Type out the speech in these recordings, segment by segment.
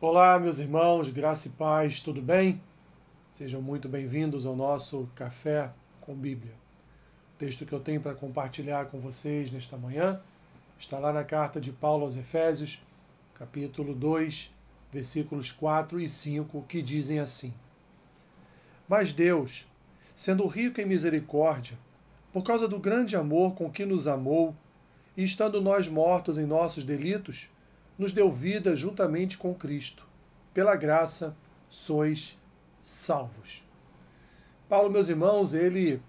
Olá, meus irmãos, graça e paz, tudo bem? Sejam muito bem-vindos ao nosso Café com Bíblia. O texto que eu tenho para compartilhar com vocês nesta manhã está lá na carta de Paulo aos Efésios, capítulo 2, versículos 4 e 5, que dizem assim: Mas Deus, sendo rico em misericórdia, por causa do grande amor com que nos amou, e estando nós mortos em nossos delitos, nos deu vida juntamente com Cristo. Pela graça sois salvos. Paulo, meus irmãos, ele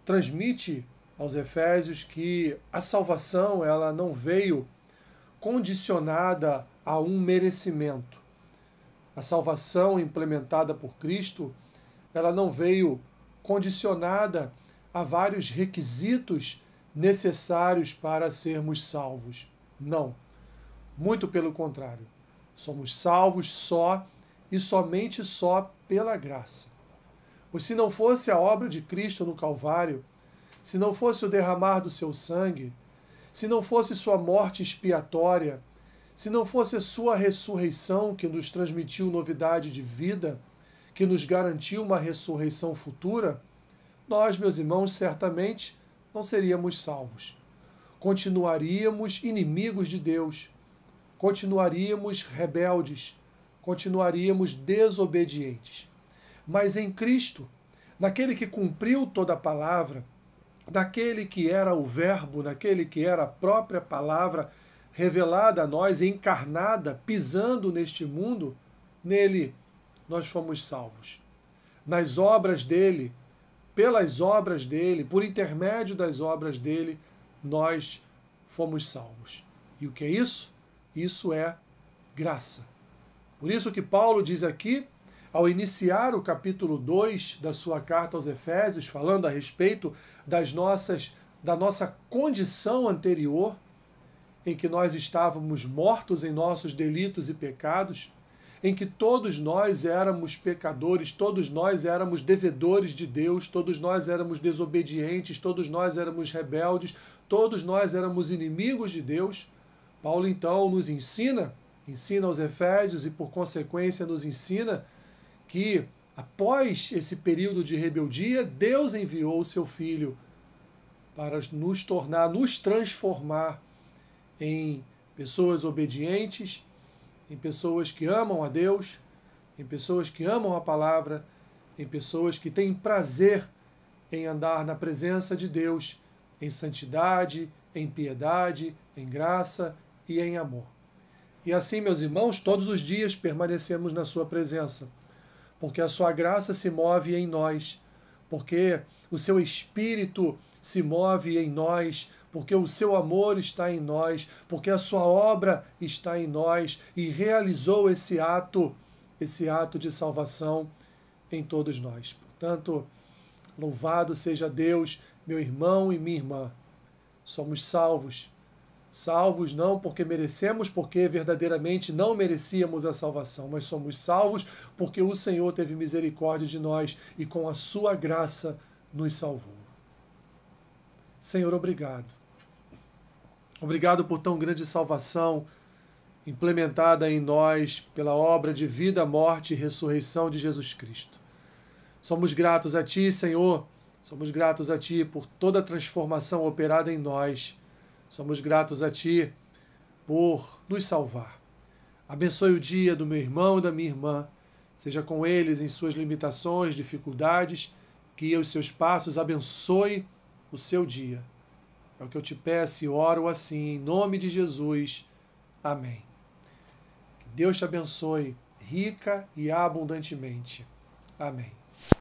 transmite aos Efésios que a salvação ela não veio condicionada a um merecimento. A salvação implementada por Cristo, ela não veio condicionada a vários requisitos necessários para sermos salvos. Não. Muito pelo contrário. Somos salvos só e somente só pela graça. Pois se não fosse a obra de Cristo no Calvário, se não fosse o derramar do seu sangue, se não fosse sua morte expiatória, se não fosse a sua ressurreição que nos transmitiu novidade de vida, que nos garantiu uma ressurreição futura, nós, meus irmãos, certamente não seríamos salvos. Continuaríamos inimigos de Deus, continuaríamos rebeldes, continuaríamos desobedientes. Mas em Cristo, naquele que cumpriu toda a palavra, naquele que era o Verbo, naquele que era a própria palavra revelada a nós, encarnada, pisando neste mundo, nele nós fomos salvos. Nas obras dele, pelas obras dele, por intermédio das obras dele, nós fomos salvos. E o que é isso? Isso é graça. Por isso que Paulo diz aqui, ao iniciar o capítulo 2 da sua carta aos Efésios, falando a respeito da nossa condição anterior, em que nós estávamos mortos em nossos delitos e pecados, em que todos nós éramos pecadores, todos nós éramos devedores de Deus, todos nós éramos desobedientes, todos nós éramos rebeldes, todos nós éramos inimigos de Deus. Paulo então nos ensina aos Efésios e por consequência nos ensina que após esse período de rebeldia, Deus enviou o seu Filho para nos transformar em pessoas obedientes, em pessoas que amam a Deus, em pessoas que amam a palavra, em pessoas que têm prazer em andar na presença de Deus, em santidade, em piedade, em graça e em amor. E assim, meus irmãos, todos os dias permanecemos na sua presença, porque a sua graça se move em nós, porque o seu Espírito se move em nós, porque o seu amor está em nós, porque a sua obra está em nós e realizou esse ato de salvação em todos nós. Portanto, louvado seja Deus, meu irmão e minha irmã. Somos salvos. Salvos não porque merecemos, porque verdadeiramente não merecíamos a salvação, mas somos salvos porque o Senhor teve misericórdia de nós e com a sua graça nos salvou. Senhor, obrigado. Obrigado por tão grande salvação implementada em nós pela obra de vida, morte e ressurreição de Jesus Cristo. Somos gratos a Ti, Senhor. Somos gratos a Ti por toda a transformação operada em nós. Somos gratos a Ti por nos salvar. Abençoe o dia do meu irmão e da minha irmã. Seja com eles em suas limitações, dificuldades. Guia os seus passos. Abençoe o seu dia. É o que eu te peço e oro assim, em nome de Jesus. Amém. Que Deus te abençoe rica e abundantemente. Amém.